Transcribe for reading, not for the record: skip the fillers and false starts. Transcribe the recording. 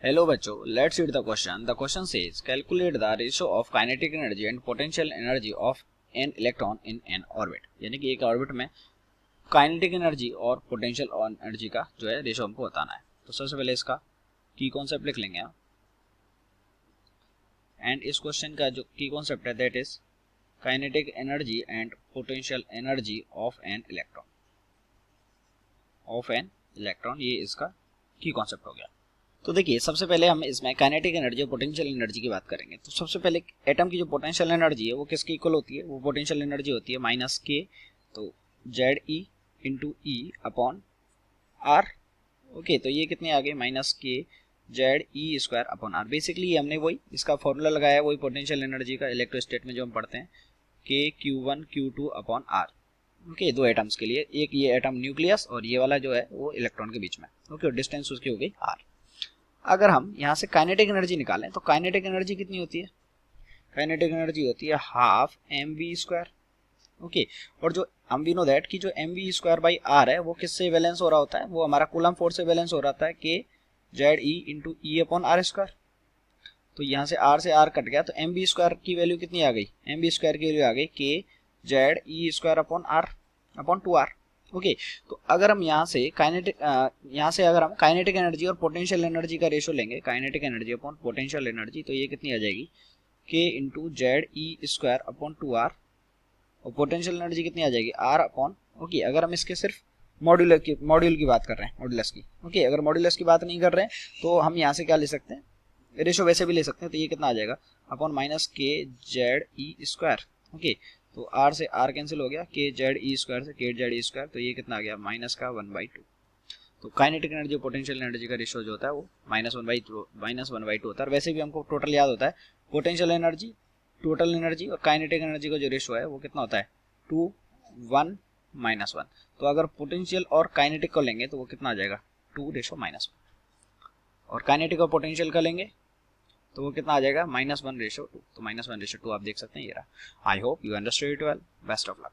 Hello बच्चों, let's read the question. The question says calculate the ratio of kinetic energy and potential energy of an electron in an orbit. यानी कि एक orbit में kinetic energy और potential energy का जो है ratio हमको बताना है। तो सबसे पहले इसका की कॉन्सेप्ट लिख लेंगे हम। एंड इस क्वेश्चन का जो की कॉन्सेप्ट है that is kinetic energy and potential energy of an electron. ये इसका की कॉन्सेप्ट हो गया। तो देखिए, सबसे पहले हम इसमें काइनेटिक एनर्जी और पोटेंशियल एनर्जी की बात करेंगे। तो सबसे पहले एटम की जो पोटेंशियल एनर्जी है वो किसके इक्वल होती है? वो पोटेंशियल एनर्जी होती है माइनस के, तो Z e into e upon r. Okay, तो ये कितनी आ गई? Minus k Z e square upon r. Basically हमने वही इसका फॉर्मूला लगाया है, वही पोटेंशियल एनर्जी का इलेक्ट्रोस्टेट में जो हम पढ़ते हैं, k Q1 Q2 upon r. Okay, दो एटम्स के लिए, एक ये एटम न्यूक्लियस और ये वाला जो है वो इलेक्ट्रॉन के बीच में। ओके, डिस्टेंस उसकी हो गई आर। अगर हम यहाँ से काइनेटिक एनर्जी निकालें तो काइनेटिक एनर्जी कितनी होती है? काइनेटिक एनर्जी होती है half m v square. Okay, और जो हम वी नो दैट कि जो m v square by r है वो किससे बैलेंस हो रहा होता है? वो हमारा कूलम फोर्स से बैलेंस हो रहा है, k Z e into e upon r square. तो यहाँ से आर कट गया, तो एम वी स्क्वायर की वैल्यू कितनी आ गई? एम वी स्क्वायर की वैल्यू आ गई k Z e square upon r upon 2r। Okay, तो अगर हम यहाँ से अगर हम काइनेटिक एनर्जी और पोटेंशियल एनर्जी का रेशो लेंगे, kinetic energy upon potential energy, तो ये कितनी आ जाएगी? K into Z e square upon 2r। और पोटेंशियल एनर्जी कितनी आ जाएगी? r upon. ओके, अगर हम इसके सिर्फ मॉड्यूल की बात कर रहे हैं, मॉड्यूलस की। ओके, अगर मॉड्यूलस की बात नहीं कर रहे हैं तो हम यहाँ से क्या ले सकते हैं? रेशो वैसे भी ले सकते हैं। तो ये कितना आ जाएगा? Upon minus k Z e square. Okay, तो r से r कैंसिल हो गया, के जेड ई स्क्वायर से के जेड ई स्क्वायर, तो ये कितना आ गया? माइनस का 1/2। तो काइनेटिक एनर्जी और पोटेंशियल एनर्जी का रेशियो जो होता है वो -1/2 होता है। और वैसे भी हमको टोटल याद होता है, पोटेंशियल एनर्जी, टोटल एनर्जी और काइनेटिक एनर्जी का जो रेशियो है वो कितना होता है? 2 1 -1। तो अगर पोटेंशियल और काइनेटिक को लेंगे तो वो कितना आ जाएगा? 2:-1। और काइनेटिक और पोटेंशियल का लेंगे तो वो कितना आ जाएगा? -1:2। तो -1:2 आप देख सकते हैं ये रहा। I hope you understood it well. Best of luck.